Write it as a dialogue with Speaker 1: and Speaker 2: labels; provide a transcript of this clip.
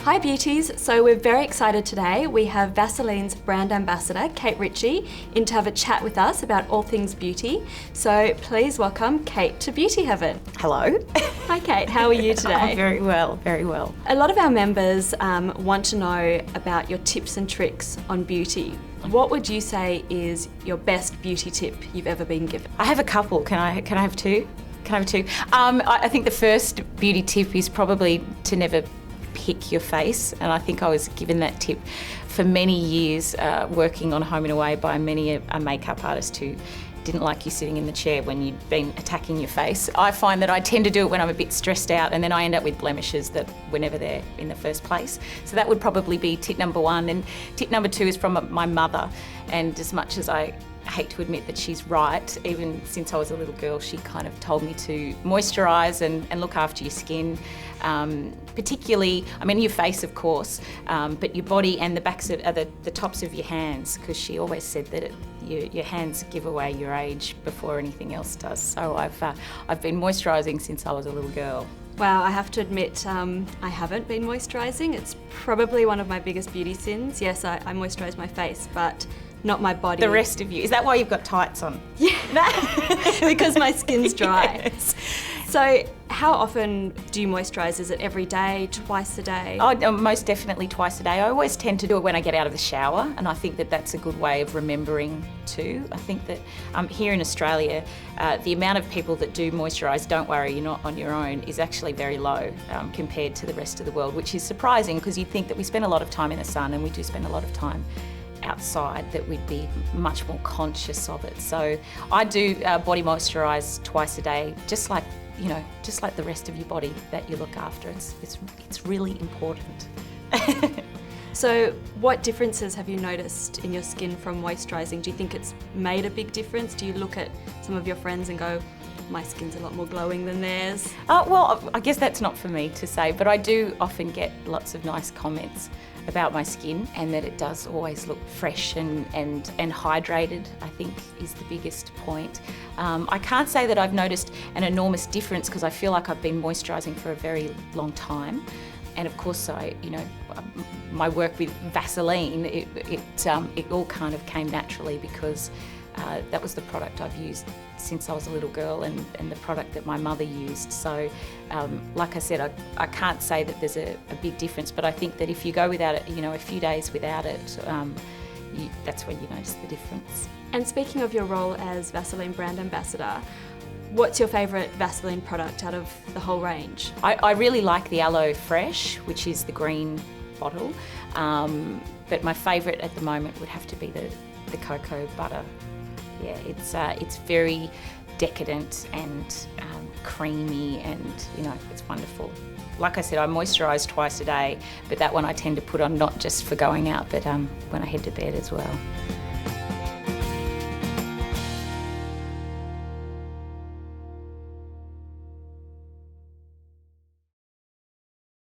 Speaker 1: Hi beauties, so we're very excited today. We have Vaseline's brand ambassador, Kate Ritchie, in to have a chat with us about all things beauty. So please welcome Kate to Beauty Heaven.
Speaker 2: Hello.
Speaker 1: Hi Kate, how are you today?
Speaker 2: Oh, very well, very well.
Speaker 1: A lot of our members want to know about your tips and tricks on beauty. What would you say is your best beauty tip you've ever been given?
Speaker 2: I have a couple. Can I have two? I think the first beauty tip is probably to never pick your face, and I think I was given that tip for many years working on Home and Away by many a makeup artist who didn't like you sitting in the chair when you'd been attacking your face. I find that I tend to do it when I'm a bit stressed out, and then I end up with blemishes that were never there in the first place. So that would probably be tip number one. And tip number two is from my mother, and as much as I hate to admit that she's right, even since I was a little girl, she kind of told me to moisturise and look after your skin, particularly, your face of course, but your body and the backs of the tops of your hands, because she always said that your hands give away your age before anything else does. So I've been moisturising since I was a little girl.
Speaker 1: Wow, I have to admit, I haven't been moisturising. It's probably one of my biggest beauty sins. Yes, I moisturise my face, but not my body.
Speaker 2: The rest of you. Is that why you've got tights on?
Speaker 1: Yeah, because my skin's dry. Yes. So how often do you moisturise? Is it every day, twice a day?
Speaker 2: Oh, most definitely twice a day. I always tend to do it when I get out of the shower, and I think that that's a good way of remembering too. I think that here in Australia, the amount of people that do moisturise, don't worry, you're not on your own, is actually very low compared to the rest of the world, which is surprising because you'd think that we spend a lot of time in the sun, and we do spend a lot of time outside, that we'd be much more conscious of it. So I do body moisturise twice a day, just like the rest of your body that you look after. It's really important.
Speaker 1: So what differences have you noticed in your skin from moisturising? Do you think it's made a big difference? Do you look at some of your friends and go, my skin's a lot more glowing than theirs?
Speaker 2: Well, I guess that's not for me to say, but I do often get lots of nice comments about my skin, and that it does always look fresh and hydrated, I think is the biggest point. I can't say that I've noticed an enormous difference because I feel like I've been moisturising for a very long time. And of course, my work with Vaseline, it all kind of came naturally because that was the product I've used since I was a little girl, and the product that my mother used. So, like I said, I can't say that there's a big difference, but I think that if you go without it, a few days without it, that's when you notice the difference.
Speaker 1: And speaking of your role as Vaseline brand ambassador, what's your favourite Vaseline product out of the whole range?
Speaker 2: I really like the Aloe Fresh, which is the green bottle, but my favourite at the moment would have to be the cocoa butter. Yeah, it's very decadent and creamy, and it's wonderful. Like I said, I moisturise twice a day, but that one I tend to put on not just for going out, but when I head to bed as well.